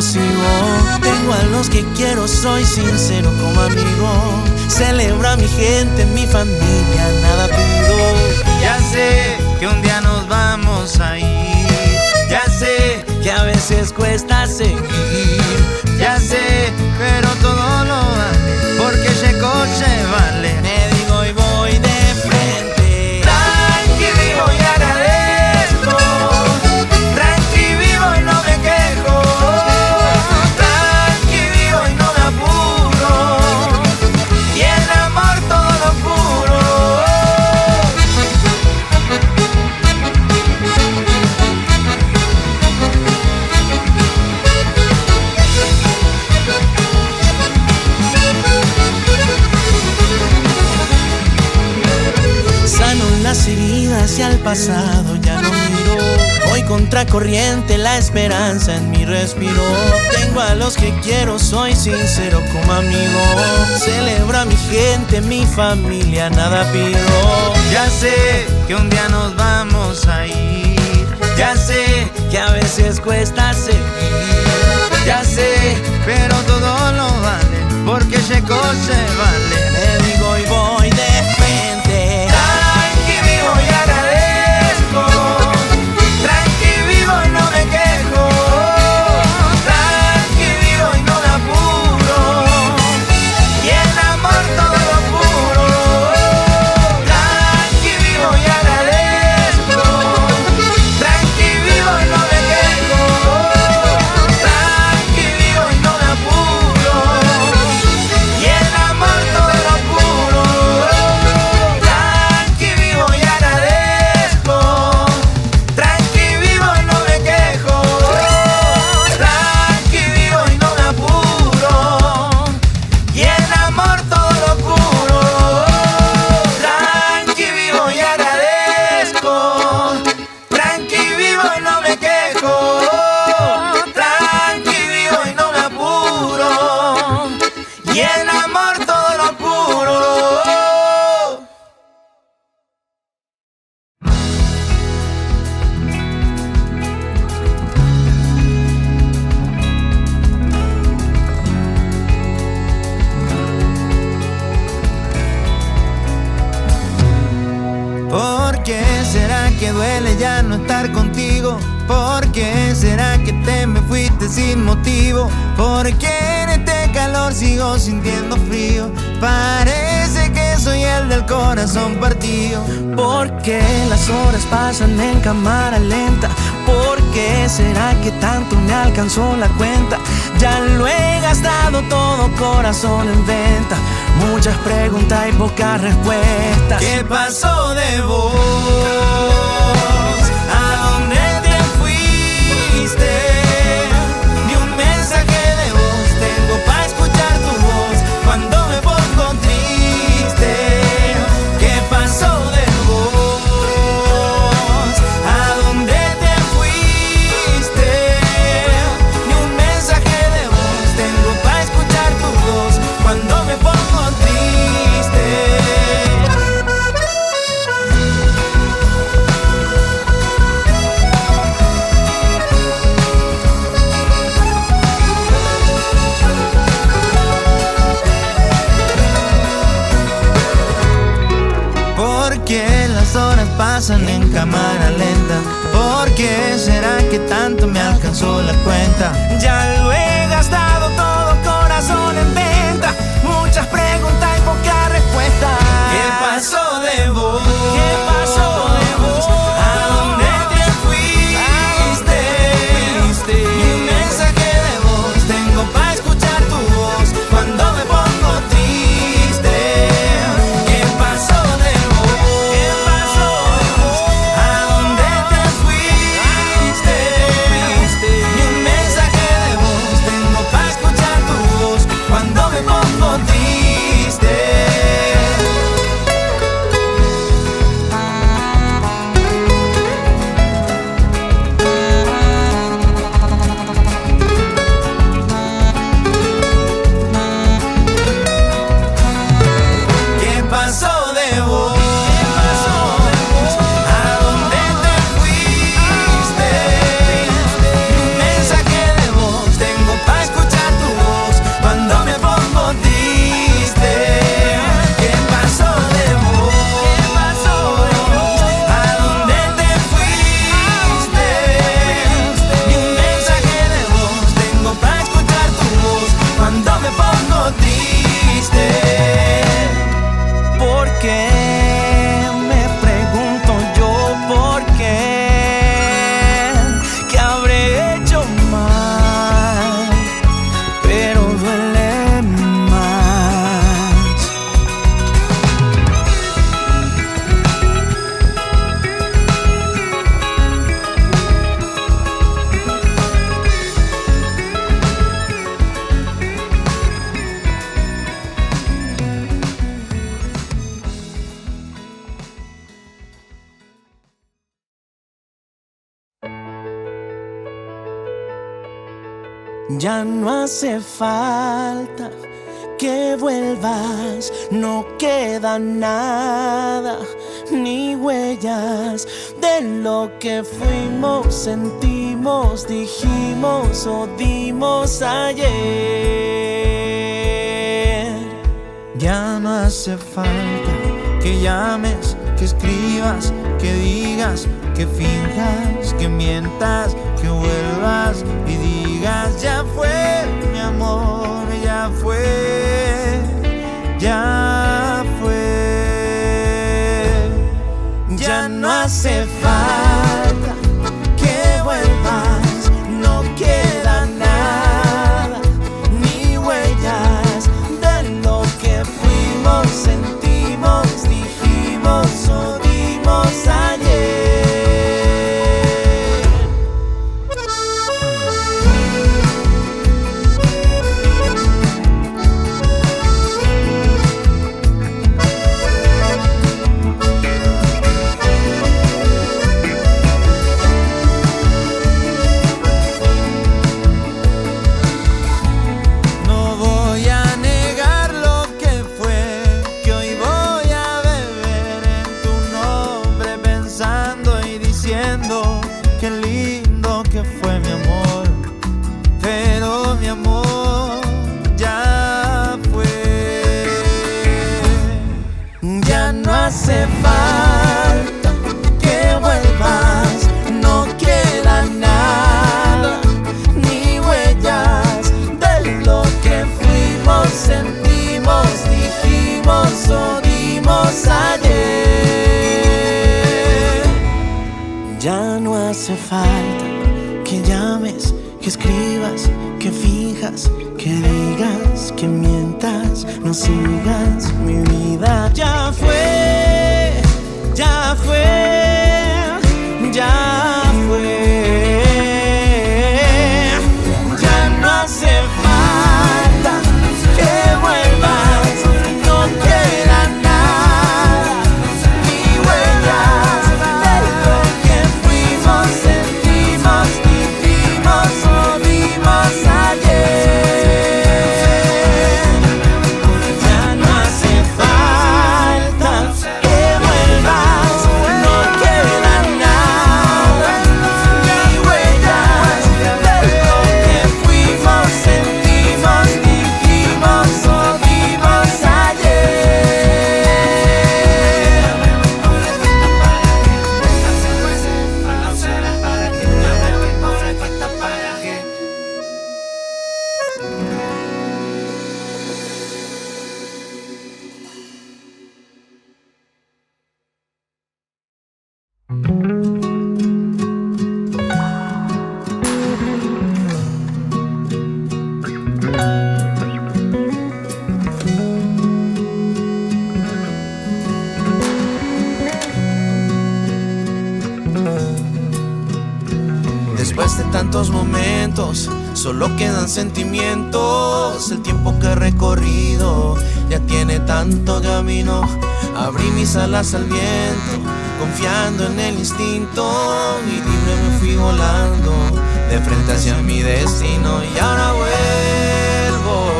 sigo. Tengo a los que quiero, soy sincero como amigo. Celebro a mi gente, mi familia, nada pido. Ya sé que un día nos vamos a ir. Ya sé que a veces cuesta seguir. Ya sé, pero todo lo vale, porque ese coche vale. Me digo y voy de frente. Tranqui vivo y agradezco. Tranqui vivo y no me quejo. Tranqui vivo y no me apuro. Y el amor todo lo puro. Sano las heridas y al pasado ya no miro. Voy contracorriente, la esperanza en mi respiro. Tengo a los que quiero, soy sincero como amigo. Celebro a mi gente, mi familia, nada pido. Ya sé que un día nos vamos a ir. Ya sé que a veces cuesta seguir. Ya sé, pero todo lo vale, porque ese coche vale. Me digo y voy de frente. Tranqui vivo y agradezco. Tranqui vivo y no me quejo. Tranqui vivo y no me apuro. Y el amor todo lo puro. Tranqui vivo y agradezco. Tranqui vivo y no me quejo. Tranqui vivo y no me apuro. Y el amor todo lo puro. Tranqui vivo y agradezco. Tranqui vivo y no me quejo. Tranqui vivo y no me apuro. Y el amor todo lo puro. Tranqui vivo y agradezco. Tranqui vivo y no me quejo. Tranqui vivo y no me apuro. Y el amor todo lo puro. ¿Por qué será que duele ya no estar contigo? ¿Por qué será que te me fuiste sin motivo? ¿Por qué en este calor sigo sintiendo frío? Parece que soy el del corazón partido. ¿Por qué las horas pasan en cámara lenta? ¿Por qué será que tanto me alcanzó la cuenta? Ya lo he gastado todo, corazón en venta. Muchas preguntas y pocas respuestas. ¿Qué pasó de vos? ¿A dónde te fuiste? Ni un mensaje de voz tengo para escuchar tu voz cuando me pongo triste. ¿Qué pasó de vos? ¿A dónde te fuiste? Ni un mensaje de voz tengo para escuchar tu voz cuando me pongo triste. ¿Por qué las horas pasan en cámara lenta? ¿Por qué será que tanto me alcanzó la cuenta? Ya lo he gastado todo, corazón en venta. Muchas preguntas y pocas respuestas. ¿Qué pasó de vos? ¿Qué pasó de vos? ¿A dónde te fuiste? Ni un mensaje de voz tengo para escuchar tu voz cuando me pongo triste. ¿Qué pasó de vos? ¿Qué pasó de vos? ¿A dónde te fuiste? Ni un mensaje de voz Ya no hace falta que vuelvas, no queda nada, ni huellas de lo que fuimos, sentimos, dijimos o dimos ayer. Ya no hace falta que llames, que escribas, que digas, que finjas, que mientas, que vuelvas y digas ya fue, mi amor, ya fue, ya fue. Ya no hace falta que vuelvas, no queda nada, ni huellas de lo que fuimos, sentimos, dijimos o dimos ayer. Qué lindo que fue mi amor, pero mi amor ya fue. Ya no hace falta que vuelvas, no queda nada, ni huellas de lo que fuimos, sentimos, dijimos o dimos ayer. Ya no hace falta que llames, que escribas, que fijas, que digas, que mientas, no sigas mi vida. Ya fue, ya fue, ya fue. Ya no hace falta que vuelvas, no queda nada, ni huellas de lo que fuimos, sentimos, dijimos o dimos ayer. Ya no hace falta que vuelvas, no queda nada, ni huellas de lo que fuimos, sentimos, dijimos o dimos Después de tantos momentos, solo quedan sentimientos. El tiempo que he recorrido ya tiene tanto camino. Abrí mis alas al viento, confiando en el instinto, y libre me fui volando de frente hacia mi destino. Y ahora vuelvo,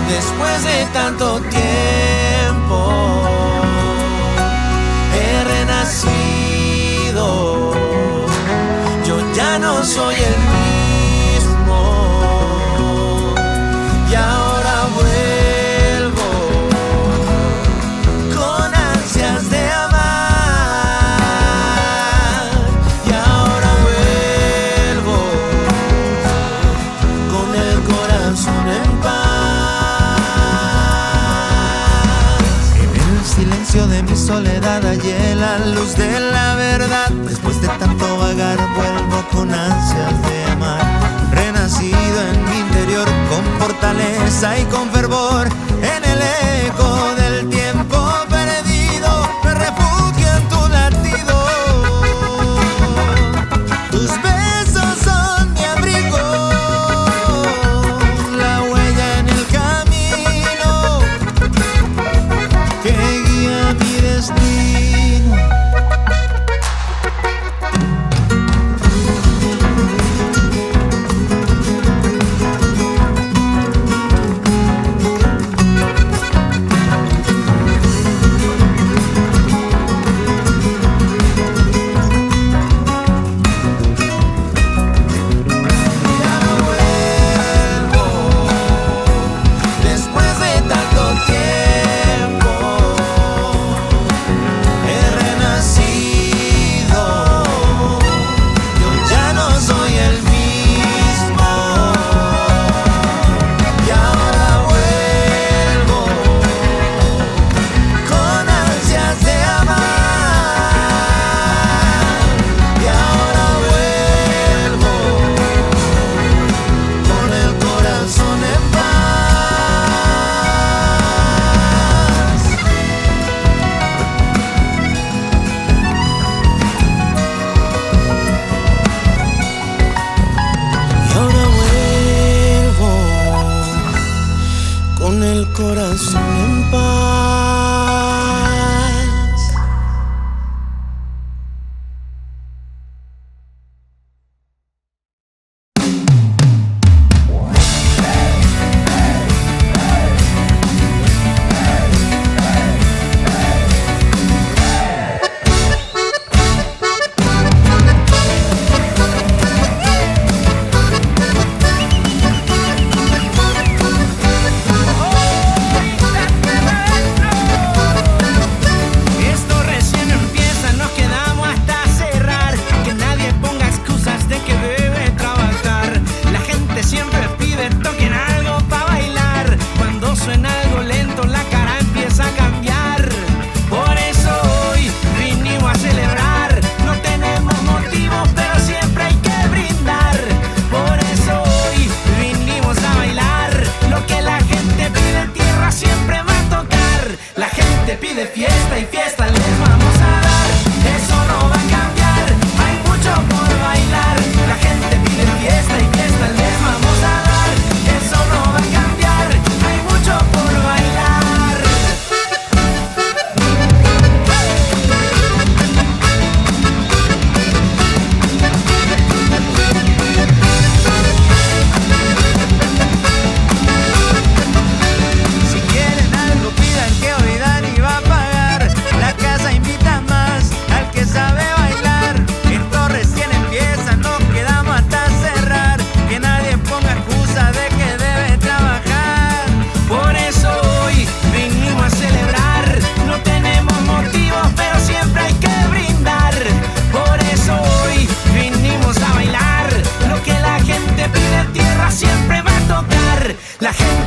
después de tanto tiempo, he renacido. Ya no soy el mismo, y ahora vuelvo con ansias de amar. Y ahora vuelvo con el corazón en paz. En el silencio de mi soledad hallé la luz de la verdad. Después de tanto vagar vuelvo con ansias de amar. Renacido en mi interior con fortaleza y con fervor. En el eco del tiempo perdido me refugio en tu latido. Tus besos son mi abrigo, la huella en el camino que guía mi destino.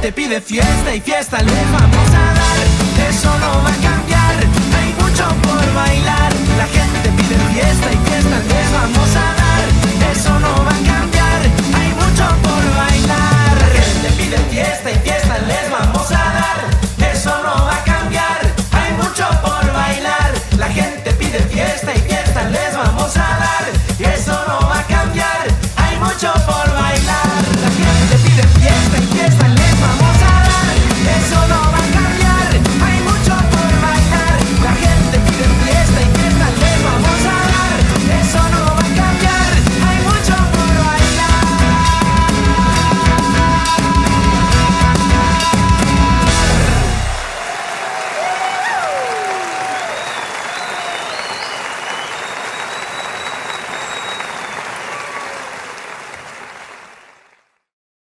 gente pide fiesta y fiesta les vamos a dar. Eso no va a cambiar, hay mucho por bailar. La gente pide fiesta y fiesta les vamos a dar.